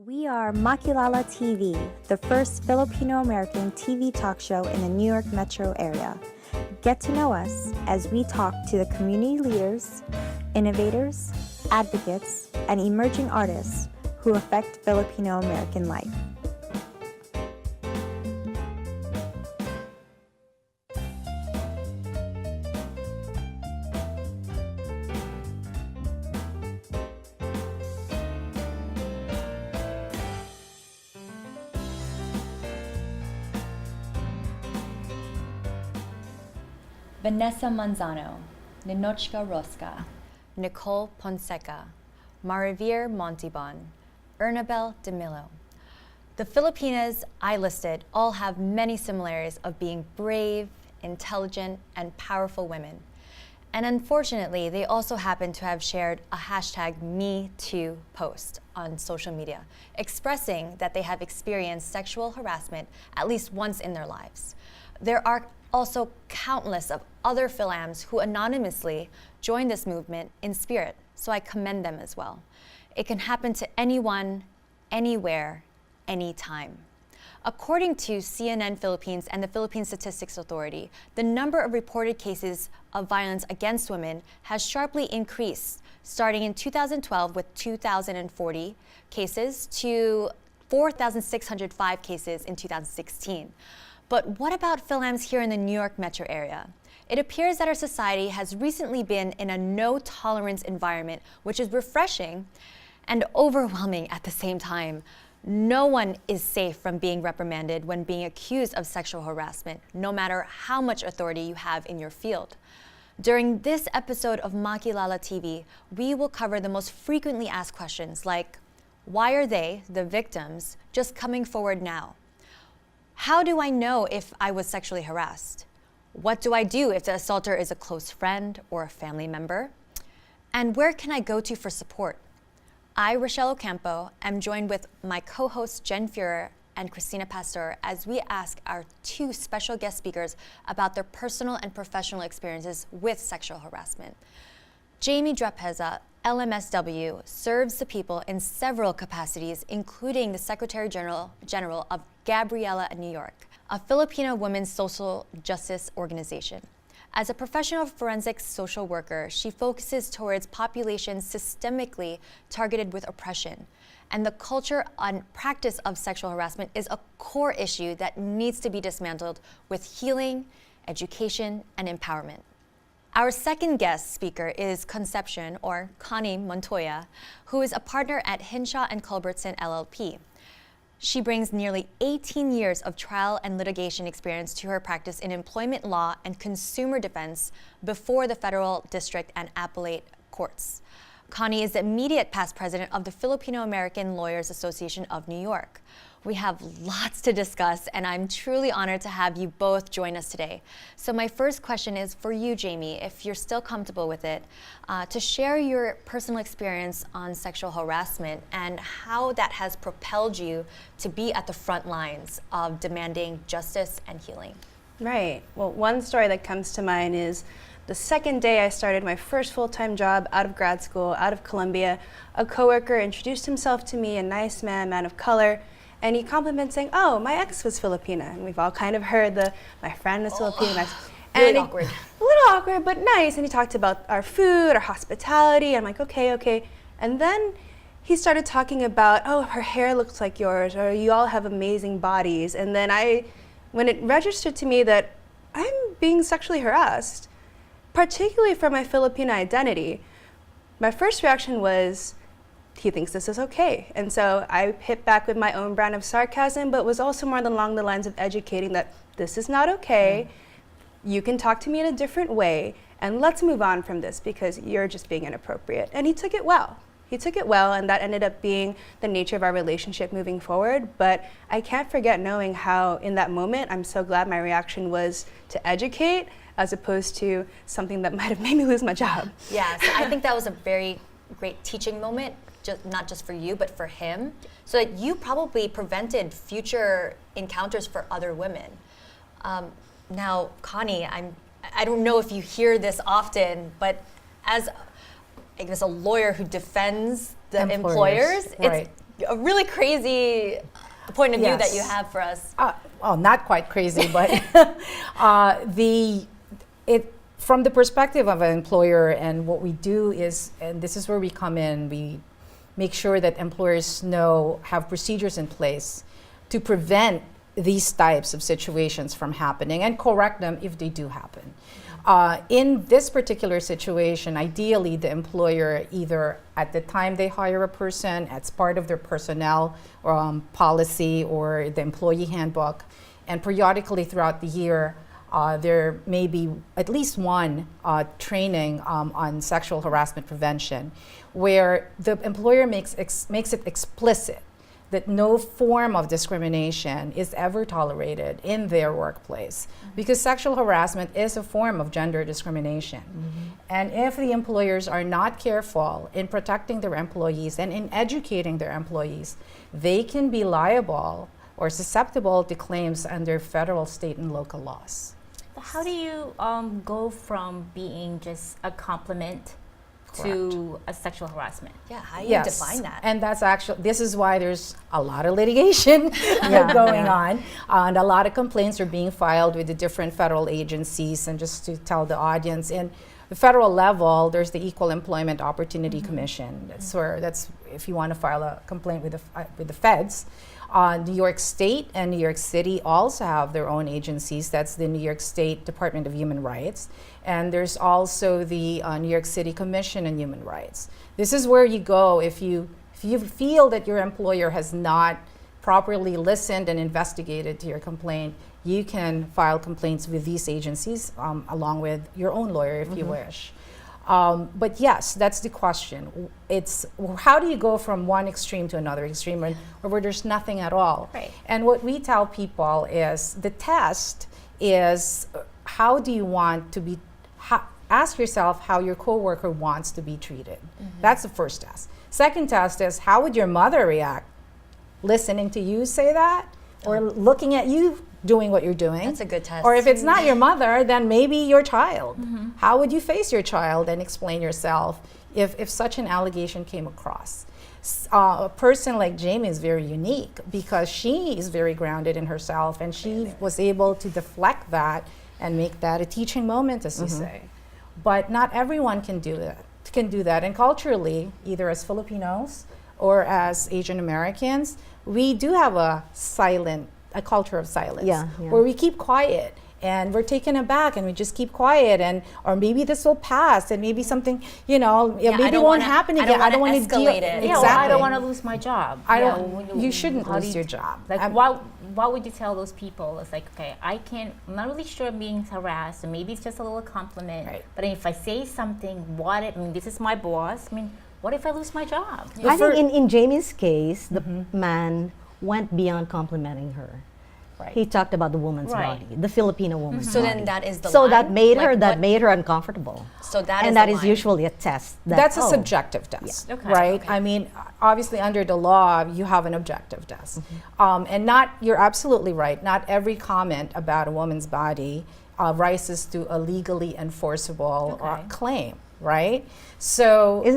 We are Makilala TV, the first Filipino-American TV talk show in the New York metro area. Get to know us as we talk to the community leaders, innovators, advocates, and emerging artists who affect Filipino-American life. Vanessa Manzano, Ninochka Rosca, Nicole Ponseca, Marivir Montibon, Ernabel DeMillo. The Filipinas I listed all have many similarities of being brave, intelligent, and powerful women. And unfortunately, they also happen to have shared a hashtag #MeToo post on social media, expressing that they have experienced sexual harassment at least once in their lives. There are also countless of other FilAms who anonymously joined this movement in spirit, so I commend them as well. It can happen to anyone, anywhere, anytime. According to CNN Philippines and the Philippine Statistics Authority, the number of reported cases of violence against women has sharply increased, starting in 2012 with 2,040 cases to 4,605 cases in 2016. But what about FilAms here in the New York metro area? It appears that our society has recently been in a no-tolerance environment, which is refreshing and overwhelming at the same time. No one is safe from being reprimanded when being accused of sexual harassment, no matter how much authority you have in your field. During this episode of Makilala TV, we will cover the most frequently asked questions like, why are they, the victims, just coming forward now? How do I know if I was sexually harassed? What do I do if the assaulter is a close friend or a family member? And where can I go to for support? I, Rachelle Ocampo, am joined with my co-hosts Jen Fuhrer and Cristina Pastor as we ask our two special guest speakers about their personal and professional experiences with sexual harassment. Jamie Drapeza, LMSW, serves the people in several capacities, including the Secretary General of Gabriela New York, a Filipino women's social justice organization. As a professional forensic social worker, she focuses towards populations systemically targeted with oppression. And the culture and practice of sexual harassment is a core issue that needs to be dismantled with healing, education, and empowerment. Our second guest speaker is Concepcion, or Connie Montoya, who is a partner at Hinshaw and Culbertson LLP. She brings nearly 18 years of trial and litigation experience to her practice in employment law and consumer defense before the federal district and appellate courts. Connie is the immediate past president of the Filipino-American Lawyers Association of New York. We have lots to discuss, and I'm truly honored to have you both join us today. So my first question is for you, Jamie, if you're still comfortable with it, to share your personal experience on sexual harassment and how that has propelled you to be at the front lines of demanding justice and healing. Right. Well, one story that comes to mind is the second day I started my first full-time job out of grad school, out of Columbia. A coworker introduced himself to me, a nice man of color, and he complimented saying, "Oh, my ex was Filipina." And we've all kind of heard my friend is Filipino. Really awkward. A little awkward, but nice. And he talked about our food, our hospitality. I'm like, okay. And then he started talking about, oh, her hair looks like yours, or you all have amazing bodies. And then when it registered to me that I'm being sexually harassed, particularly for my Filipino identity, my first reaction was, he thinks this is okay. And so I hit back with my own brand of sarcasm, but was also more along the lines of educating that this is not okay. You can talk to me in a different way, and let's move on from this because you're just being inappropriate. And he took it well. And that ended up being the nature of our relationship moving forward. But I can't forget knowing how in that moment, I'm so glad my reaction was to educate as opposed to something that might have made me lose my job. Yeah, so I think that was a very great teaching moment, not just for you, but for him, so that you probably prevented future encounters for other women. Now, Connie, I don't know if you hear this often, but as I guess a lawyer who defends the employers, right. a really crazy point of view that Yes. you have for us. Well, not quite crazy, but from the perspective of an employer, and what we do is, and this is where we come in, we make sure that employers have procedures in place to prevent these types of situations from happening and correct them if they do happen. In this particular situation, ideally the employer, either at the time they hire a person as part of their personnel policy or the employee handbook, and periodically throughout the year, there may be at least one training on sexual harassment prevention, where the employer makes it explicit that no form of discrimination is ever tolerated in their workplace, because sexual harassment is a form of gender discrimination. And if the employers are not careful in protecting their employees and in educating their employees, they can be liable or susceptible to claims under federal, state, and local laws. How do you go from being just a compliment to a sexual harassment? Yeah, how do you define that? And this is why there's a lot of litigation going on, and a lot of complaints are being filed with the different federal agencies. And just to tell the audience, in the federal level, there's the Equal Employment Opportunity Commission. That's if you want to file a complaint with the feds. New York State and New York City also have their own agencies. That's the New York State Department of Human Rights. And there's also the New York City Commission on Human Rights. This is where you go if you feel that your employer has not properly listened and investigated to your complaint. You can file complaints with these agencies along with your own lawyer if you wish. But yes, that's the question. It's how do you go from one extreme to another extreme where there's nothing at all? Right. And what we tell people is the test is how do you want to be, ask yourself how your coworker wants to be treated. That's the first test. Second test is how would your mother react listening to you say that or looking at you doing what you're doing. That's a good test. Or if it's not your mother, then maybe your child. How would you face your child and explain yourself if such an allegation came across? A person like Jamie is very unique because she is very grounded in herself, and she was able to deflect that and make that a teaching moment, as you say. But not everyone can do that. And culturally, either as Filipinos or as Asian Americans, we do have a culture of silence where we keep quiet and we're taken aback and we just keep quiet, or maybe this will pass and maybe something, maybe it won't happen again. I don't want to deal escalate it. Yeah, well, I don't want to lose my job. You shouldn't lose your job. Like, why would you tell those people? It's like, okay, I'm not really sure I'm being harassed, or maybe it's just a little compliment. Right. But if I say something, this is my boss. What if I lose my job? I think in Jamie's case, the man went beyond complimenting her. Right. He talked about the woman's body, the Filipino woman's So body. then that is the so line? that made Like her uncomfortable. So that is and the that is line. usually a test. That's a subjective test, right? I mean, obviously under the law, you have an objective test. And you're absolutely right, not every comment about a woman's body rises to a legally enforceable claim, right? So is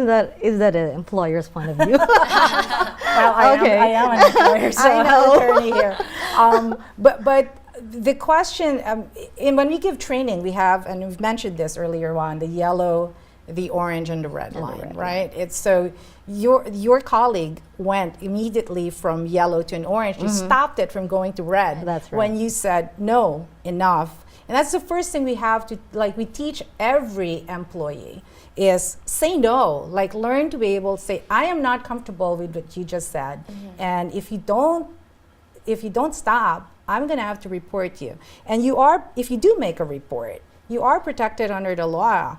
that an employer's point of view? well, I am an employer, so I'm an attorney here. But the question, when we give training, we have, and we've mentioned this earlier on, the yellow, the orange, and the red line, right? It's so your colleague went immediately from yellow to an orange. You stopped it from going to red. That's right. When you said, no, enough. And that's the first thing we have to, we teach every employee is say no, learn to be able to say, I am not comfortable with what you just said. And if you don't stop, I'm gonna have to report you. And if you do make a report, you are protected under the law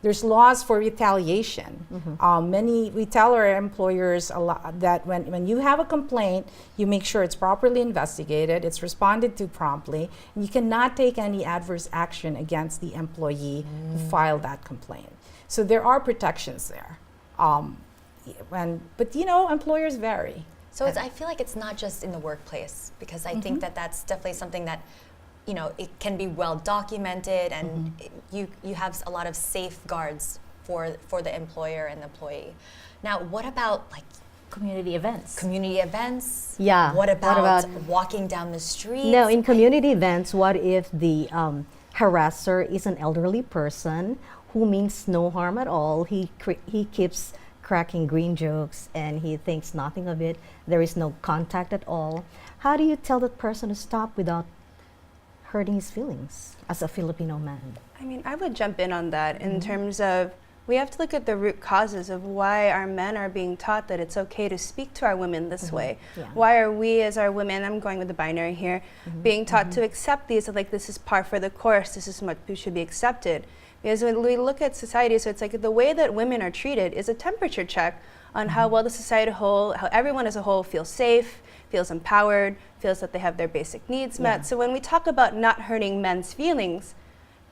there's laws for retaliation. We tell our employers a lot that when you have a complaint, you make sure it's properly investigated, it's responded to promptly, and you cannot take any adverse action against the employee who filed that complaint. So there are protections there. But employers vary. So I feel like it's not just in the workplace, because I think that's definitely something that it can be well documented, and you have a lot of safeguards for the employer and the employee. Now, what about like Community events. community events? Yeah. What about, about- walking down the street? No, in community events, what if the harasser is an elderly person who means no harm at all? He keeps cracking green jokes and he thinks nothing of it. There is no contact at all. How do you tell that person to stop without hurting his feelings as a Filipino man? I mean, I would jump in on that in terms of we have to look at the root causes of why our men are being taught that it's okay to speak to our women this way. Yeah. Why are we as our women, I'm going with the binary here, being taught to accept these, like this is par for the course, this is what should be accepted. Because when we look at society, so it's like the way that women are treated is a temperature check on how well the society whole, how everyone as a whole feels safe, feels empowered, feels that they have their basic needs met. Yeah. So when we talk about not hurting men's feelings,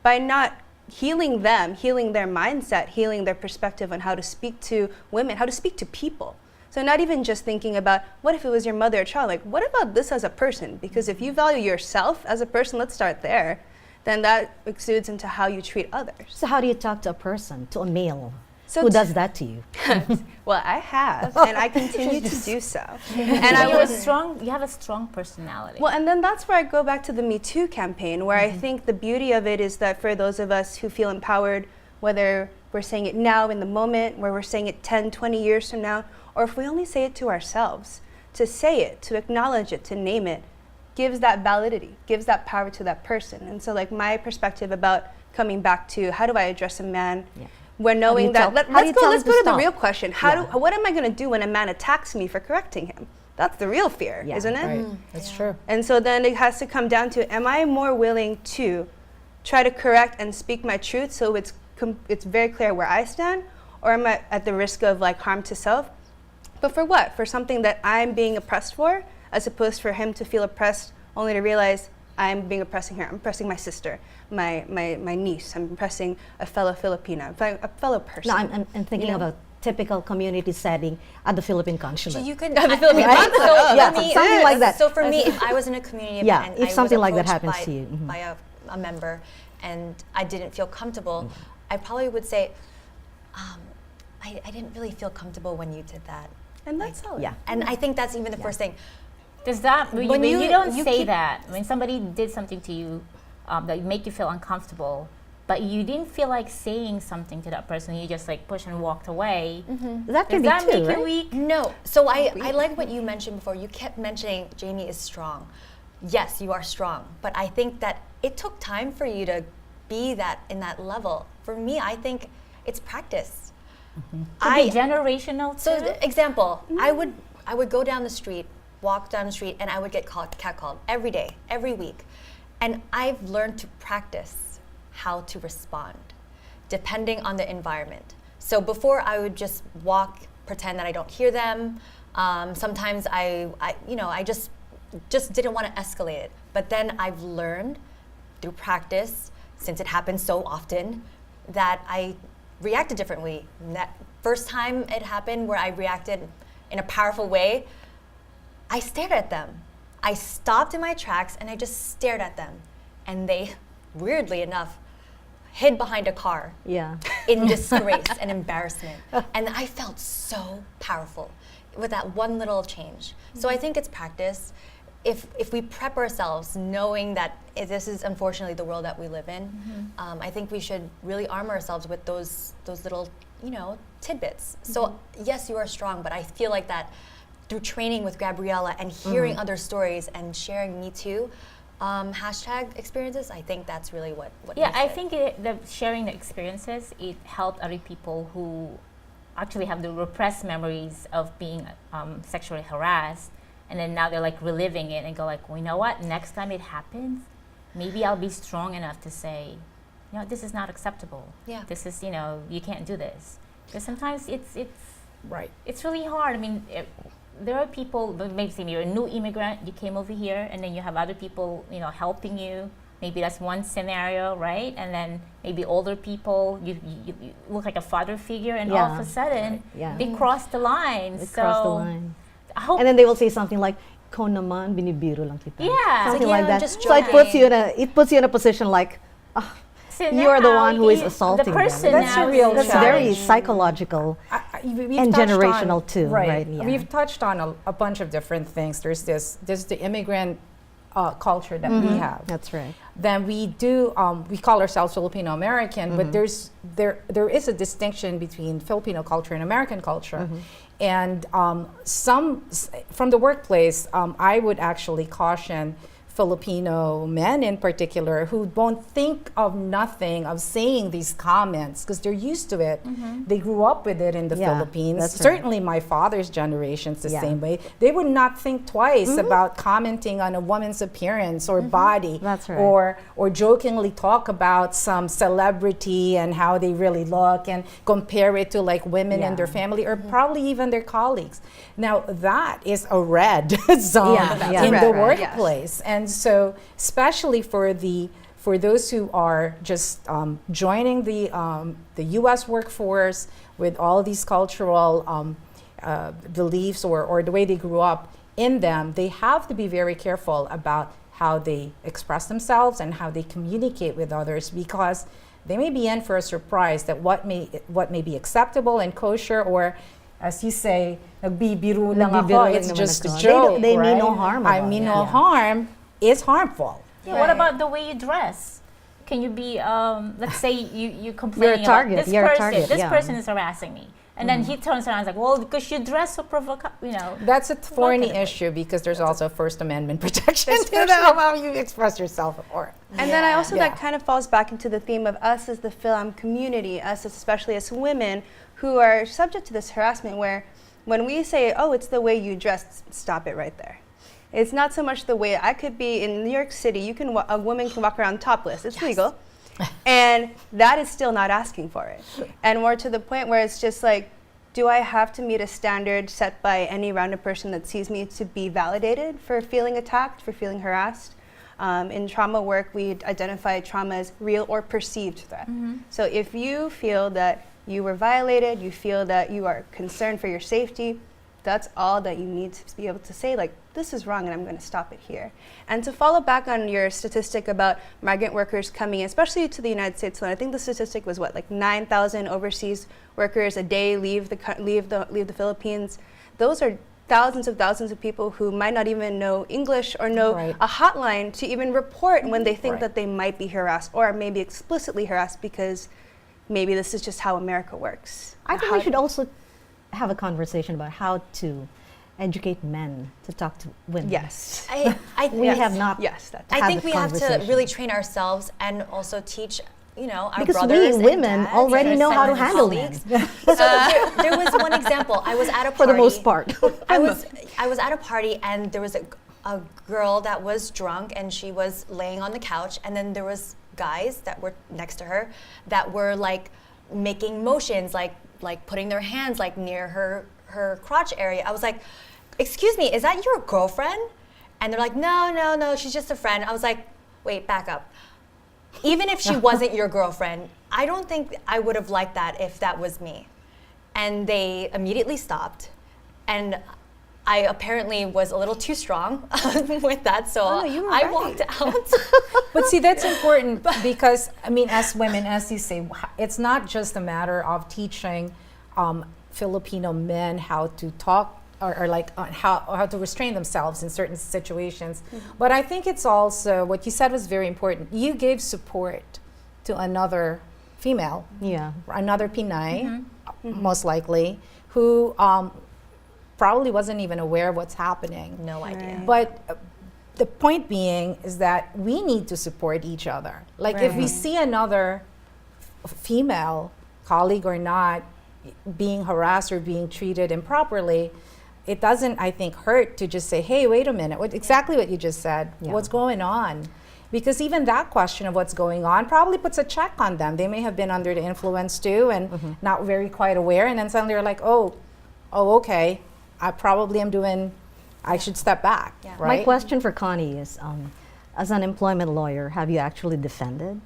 by not healing them, healing their mindset, healing their perspective on how to speak to women, how to speak to people. So not even just thinking about what if it was your mother or child, like what about this as a person? Because if you value yourself as a person, let's start there, then that exudes into how you treat others. So how do you talk to a person, to a male, So who t- does that to you? Well, I have, and I continue to do so. And I You're was you have a strong personality. Well, and then that's where I go back to the Me Too campaign, where I think the beauty of it is that for those of us who feel empowered, whether we're saying it now in the moment, where we're saying it 10, 20 years from now, or if we only say it to ourselves, to say it, to acknowledge it, to name it, gives that validity, gives that power to that person. And so like my perspective about coming back to how do I address a man, Yeah. we're knowing you that, tell- how do you tell let's him go to to the stop? real question. What am I gonna do when a man attacks me for correcting him? That's the real fear, Yeah. isn't it? Right. That's true. And so then it has to come down to, am I more willing to try to correct and speak my truth so it's very clear where I stand, or am I at the risk of like harm to self? But for what? For something that I'm being oppressed for, as opposed for him to feel oppressed only to realize I'm being oppressing her. I'm oppressing my sister, my niece. I'm oppressing a fellow Filipina, a fellow person. No, I'm thinking You of know? a typical community setting at the Philippine consulate. So you could. The Philippine Right? So Yeah, let me- something like that. So for me, if I was in a community Yeah, event if and I something was like that approached happens to you, mhm. by a member, and I didn't feel comfortable, I probably would say, I didn't really feel comfortable when you did that. And that's solid. Yeah. And I think that's even the first thing. Does that when When you you- don't you say keep- that when somebody did something to you that make you feel uncomfortable, but you didn't feel like saying something to that person, you just like push and walked away. That can Does that be too, make right? you weak? No. So I like what you mentioned before. You kept mentioning Jamie is strong. Yes, you are strong. But I think that it took time for you to be that in that level. For me, I think it's practice. Could be generational So too. example, I would go down the street, walk down the street, and I would get catcalled every day, every week. And I've learned to practice how to respond depending on the environment. So before I would just walk, pretend that I don't hear them. Sometimes I just didn't want to escalate it. But then I've learned through practice, since it happens so often, that I reacted differently. That first time it happened where I reacted in a powerful way, I stared at them. I stopped in my tracks and I just stared at them. And they, weirdly enough, hid behind a car Yeah. in disgrace and embarrassment. And I felt so powerful with that one little change. So I think it's practice. If we prep ourselves knowing that this is unfortunately the world that we live in, I think we should really arm ourselves with those little, tidbits. So yes, you are strong, but I feel like that through training with Gabriella and hearing other stories and sharing Me Too hashtag experiences, I think that's really what Yeah, makes I it. think the sharing the experiences, it helped other people who actually have the repressed memories of being sexually harassed, and then now they're like reliving it and go like, well, you know what? Next time it happens, maybe I'll be strong enough to say, this is not acceptable. Yeah. This is, you can't do this. Because sometimes it's Right. it's really hard. I mean, there are people, maybe say you're a new immigrant, you came over here, and then you have other people, helping you. Maybe that's one scenario, right? And then maybe older people, you look like a father figure, and all of Yeah. a sudden, Yeah. they cross the line. They so cross the line. I hope And then they will say something like, "Ko naman, binibiro lang kita." Yeah. Something Like, like yeah, I'm that. just So it puts you in a position like, So you're the now one who is you- assaulting the them. person That's now a real That's challenge. very psychological. We've And touched generational too, right? Yeah. We've touched on a bunch of different things. There's the immigrant culture that we have. That's right. Then we do we call ourselves Filipino American, but there is a distinction between Filipino culture and American culture. And from the workplace, I would actually caution Filipino men in particular who won't think of nothing of saying these comments because they're used to it. They grew up with it in the Yeah, Philippines. that's right. Certainly my father's generation's the Yeah. same way. They would not think twice about commenting on a woman's appearance or body, That's right. or jokingly talk about some celebrity and how they really look and compare it to like women in Yeah. their family or probably even their colleagues. Now that is a red zone Yeah, yeah. in Red, the right, yes. workplace. And so especially for those who are just joining the U.S. workforce with all these cultural beliefs or the way they grew up in them, they have to be very careful about how they express themselves and how they communicate with others because they may be in for a surprise that what may be acceptable and kosher or as you say, nagbibiro lang Nagbibiro ako, lang it's naman just ako. a joke, They mean no right? harm I about mean it. no Yeah. harm is harmful. Yeah, what about the way you dress? Can you be, let's say you complaining target, about this you're a person, target, this yeah. person is harassing me. And then he turns around and is like, well, because you dress so That's a thorny kind of issue because there's also First Amendment protection to Especially- how you express yourself. And then I also, Yeah. that kind of falls back into the theme of us as the film community, us especially as women who are subject to this harassment where when we say, oh, it's the way you dress, stop it right there. It's not so much the way I could be in New York City, a woman can walk around topless, it's legal. And that is still not asking for it. And more to the point where it's just like, do I have to meet a standard set by any random person that sees me to be validated for feeling attacked, for feeling harassed? In trauma work, we identify trauma as real or perceived threat. So if you feel that you were violated, you feel that you are concerned for your safety, that's all that you need to be able to say, like, this is wrong and I'm going to stop it here. And to follow back on your statistic about migrant workers coming in, especially to the United States alone, I think the statistic was what, like 9,000 overseas workers a day leave the Philippines. Those are thousands of people who might not even know English or know Right. a hotline to even report when they think Right. that they might be harassed or maybe explicitly harassed because maybe this is just how America works. I think we should also have a conversation about how to educate men to talk to women. Yes. We have not. Yes, that's I had think this we have to conversation. really train ourselves and also teach, our Because brothers we and women dads already and know how to our handle colleagues. men. So there was one example. I was at a party. For the most part. I was at a party and there was a girl that was drunk and she was laying on the couch and then there was guys that were next to her that were like making motions like putting their hands like near her crotch area. I was like, excuse me, is that your girlfriend? And they're like, no, she's just a friend. I was like, wait, back up. Even if she wasn't your girlfriend, I don't think I would have liked that if that was me. And they immediately stopped. And I apparently was a little too strong with that, so you were I right. walked out. But see, that's important because, I mean, as women, as you say, it's not just a matter of teaching Filipino men how to talk or like how to restrain themselves in certain situations. But I think it's also, what you said was very important. You gave support to another female, Yeah. another Pinay, most likely, who probably wasn't even aware of what's happening. No idea. But the point being is that we need to support each other. Like if we see another female colleague or not being harassed or being treated improperly, it doesn't, I think, hurt to just say, hey, wait a minute, exactly what you just said. Yeah. What's going on? Because even that question of what's going on probably puts a check on them. They may have been under the influence too and not very quite aware. And then suddenly they're like, oh, okay, I should step back, Yeah. right? My question for Connie is, as an employment lawyer, have you actually defended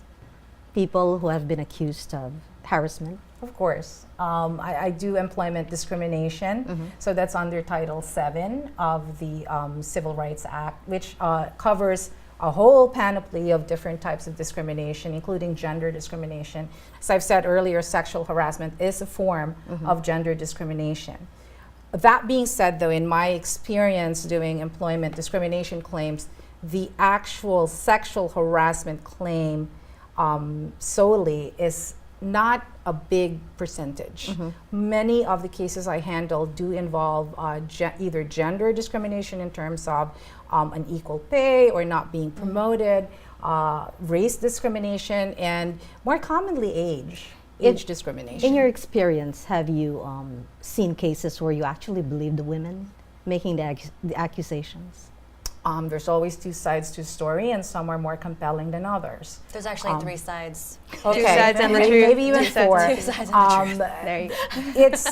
people who have been accused of harassment? Of course. I do employment discrimination, so that's under Title VII of the Civil Rights Act, which covers a whole panoply of different types of discrimination, including gender discrimination. As I've said earlier, sexual harassment is a form of gender discrimination. That being said, though, in my experience doing employment discrimination claims, the actual sexual harassment claim solely is not a big percentage. Many of the cases I handle do involve either gender discrimination in terms of unequal pay or not being promoted, race discrimination, and more commonly age discrimination. In your experience, have you seen cases where you actually believe the women making the accusations? There's always two sides to a story, and some are more compelling than others. There's actually three sides. Okay, Two sides and the truth. maybe even Two sides four. and Two sides and the truth. There you go. It's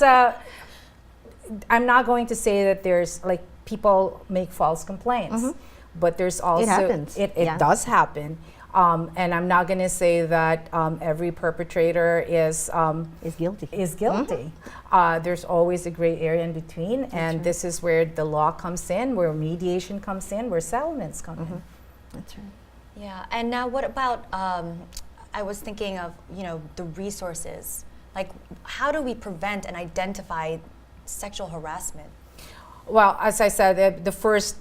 I'm not going to say that there's like people make false complaints, but there's also happens. It Yeah. does happen, and I'm not going to say that every perpetrator is Guilty. guilty. There's always a gray area in between, and this is where the law comes in, where mediation comes in, where settlements come in. That's right. Yeah, and now what about, I was thinking of, the resources. Like, how do we prevent and identify sexual harassment? Well, as I said, the first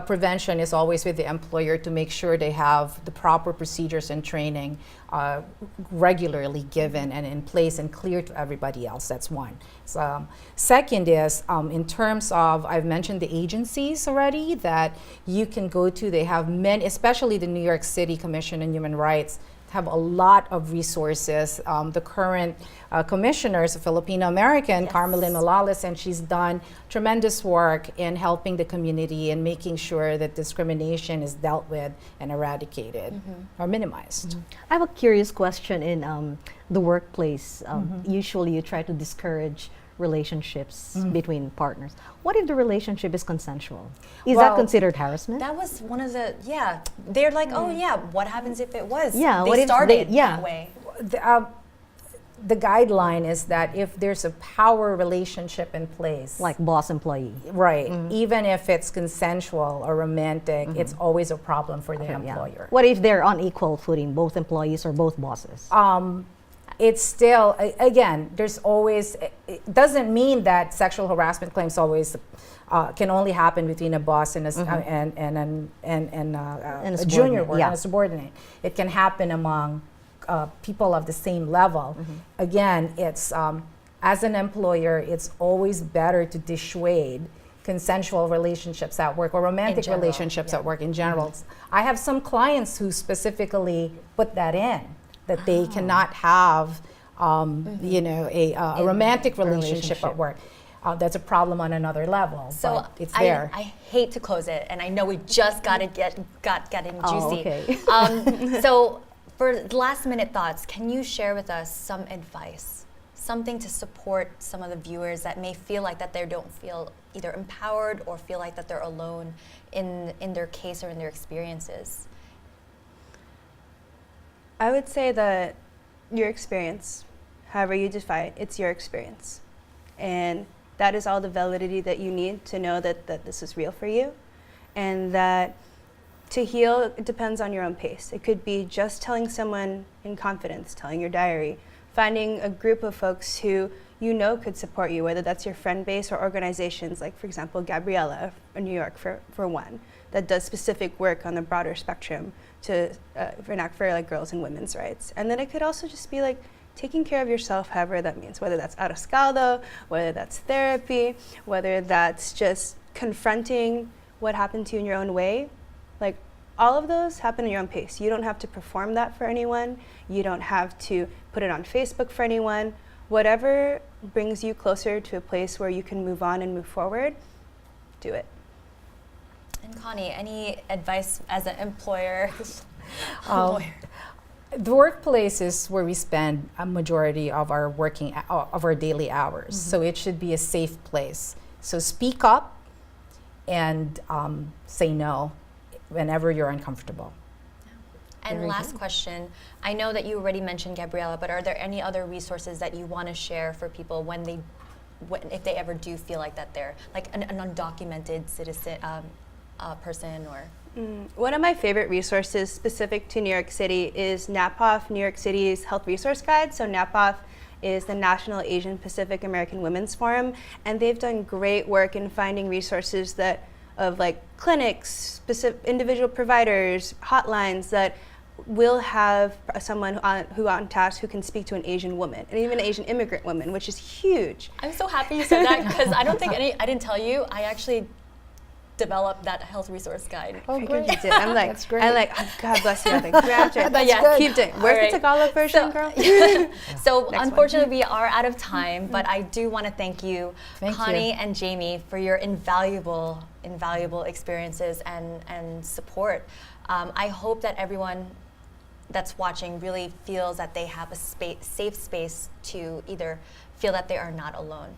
prevention is always with the employer to make sure they have the proper procedures and training regularly given and in place and clear to everybody else. That's one. So, second is in terms of, I've mentioned the agencies already that you can go to. They have many, especially the New York City Commission on Human Rights, have a lot of resources. The current commissioner is a Filipino American, Carmelyn Morales, and she's done tremendous work in helping the community and making sure that discrimination is dealt with and eradicated or minimized. I have a curious question. In the workplace, usually you try to discourage relationships between partners. What if the relationship is consensual? Is that Well, considered harassment? That was one of the, they're like, oh yeah, what happens if it was? Yeah, they what if started they- yeah. that way. The guideline is that if there's a power relationship in place, Like boss employee. right, even if it's consensual or romantic, it's always a problem for the Yeah. employer. What if they're on equal footing, both employees or both bosses? It's still, again, there's always, it doesn't mean that sexual harassment claims always can only happen between a boss and a, a subordinate, junior worker yeah. and a subordinate. It can happen among people of the same level. Again, it's, as an employer, it's always better to dissuade consensual relationships at work or romantic general, relationships yeah. at work in general. I have some clients who specifically put that in, that they cannot have, a romantic relationship at work. That's a problem on another level, So but it's there. I hate to close it, and I know we just got getting Oh, juicy. okay. So for last minute thoughts, can you share with us some advice, something to support some of the viewers that may feel like that they don't feel either empowered or feel like that they're alone in their case or in their experiences? I would say that your experience, however you define it, it's your experience. And that is all the validity that you need to know that this is real for you. And that to heal, it depends on your own pace. It could be just telling someone in confidence, telling your diary, finding a group of folks who you know could support you, whether that's your friend base or organizations like, for example, Gabriella in New York for one, that does specific work on the broader spectrum to enact for like girls and women's rights. And then it could also just be like taking care of yourself, however that means, whether that's autoscaldo, whether that's therapy, whether that's just confronting what happened to you in your own way. Like all of those happen at your own pace. You don't have to perform that for anyone. You don't have to put it on Facebook for anyone. Whatever brings you closer to a place where you can move on and move forward, do it. And Connie, any advice as an employer? The workplace is where we spend a majority of our of our daily hours. So it should be a safe place. So speak up and say no whenever you're uncomfortable. And last question, I know that you already mentioned Gabriella, but are there any other resources that you want to share for people if they ever do feel like that they're like an undocumented citizen person or? One of my favorite resources specific to New York City is NAPOF, New York City's Health Resource Guide. So NAPOF is the National Asian Pacific American Women's Forum, and they've done great work in finding resources that of like clinics, specific individual providers, hotlines that will have someone who on task who can speak to an Asian woman and even an Asian immigrant woman, which is huge. I'm so happy you said that because I don't think I didn't tell you, I actually developed that health resource guide. Oh, I great. think you did. I'm like, That's great. I'm like, oh, God bless you. I'm like, grab it. That's Yeah. good. Keep doing. Where's All right. the Tagalog version, So- girl? So Next unfortunately, we are out of time, but I do want to thank you, Thank Connie you. and Jamie, for your invaluable experiences and support. I hope that everyone that's watching really feels that they have a safe space to either feel that they are not alone.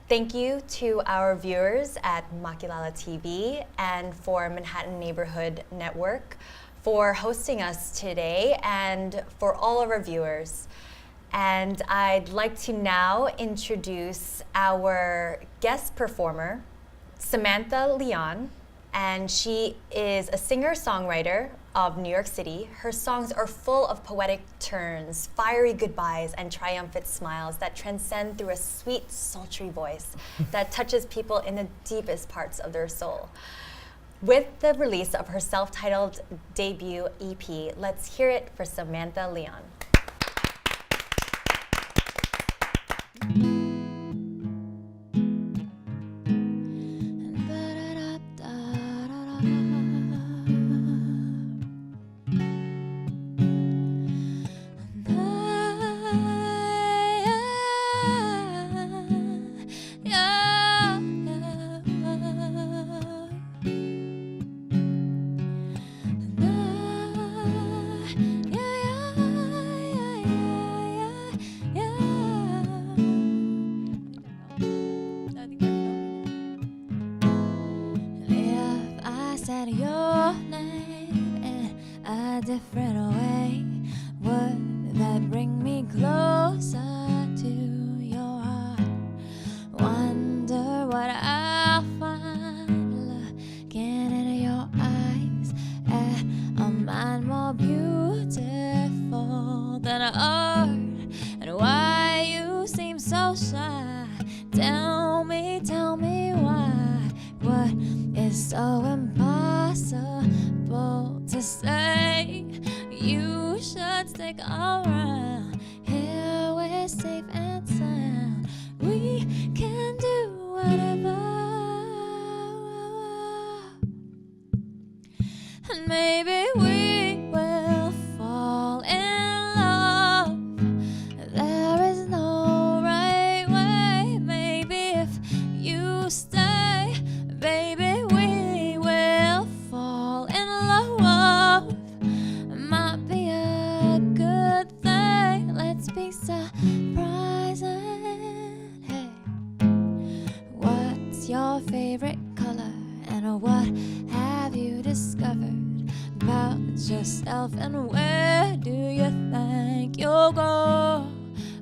Thank you to our viewers at Makilala TV and for Manhattan Neighborhood Network for hosting us today, and for all of our viewers. And I'd like to now introduce our guest performer, Samantha Leon, and she is a singer-songwriter of New York City. Her songs are full of poetic turns, fiery goodbyes, and triumphant smiles that transcend through a sweet, sultry voice that touches people in the deepest parts of their soul. With the release of her self-titled debut EP, let's hear it for Samantha Leon. If I said your name in a different way, would that bring me closer to your heart? Wonder what I'll find looking in your eyes at a mind more beautiful than art, and why you seem so shy. Tell me why. What is so impossible to say? You should stick around. Here we're safe and sound. We can do whatever. And maybe we will fall in love. There is no right way. Maybe if you stay, baby, we will fall in love. Might be a good thing. Let's be surprising. Hey, what's your favorite color? And what have you discovered about yourself? And where do you think you'll go?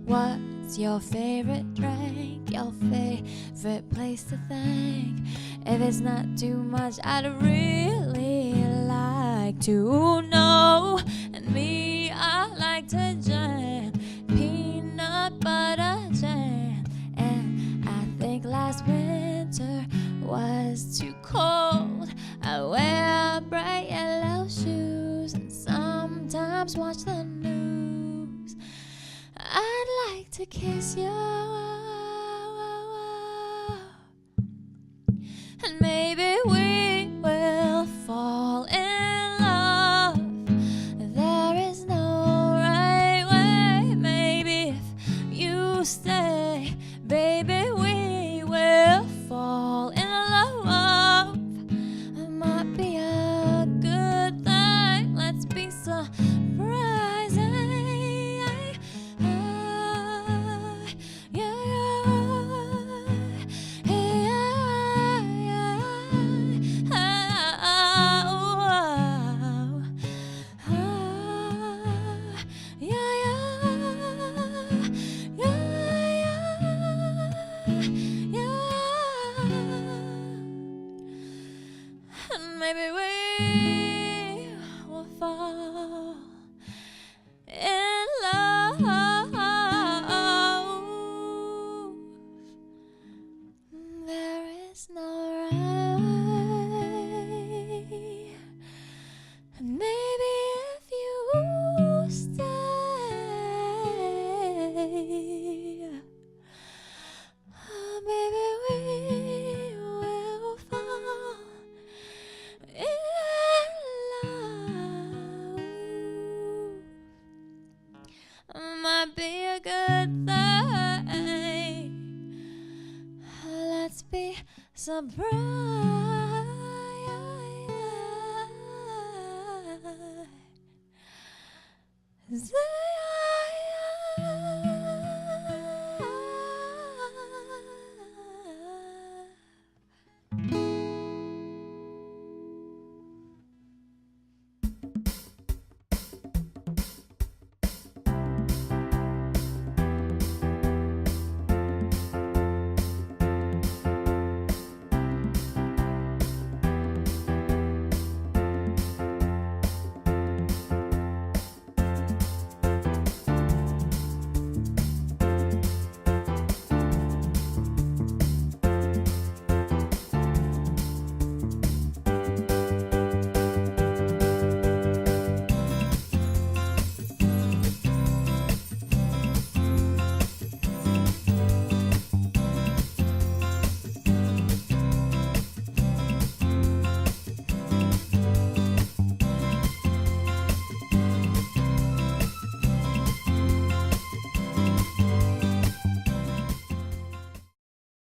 What's your favorite drink? Your favorite place to think? If it's not too much, I'd really like to know. And me, I like to jam peanut butter jam. And I think last winter was too cold. I wear bright yellow shoes and sometimes watch the news. I'd like to kiss you, and maybe we will fall in love. There is no right way. Maybe if you stay, baby, we will fall in love. It might be a good thing. Let's be surprising. Yeah. will fall in love. There is no right way. And maybe if you stay, maybe we will fall in love. Might be a good thing. Let's be surprised.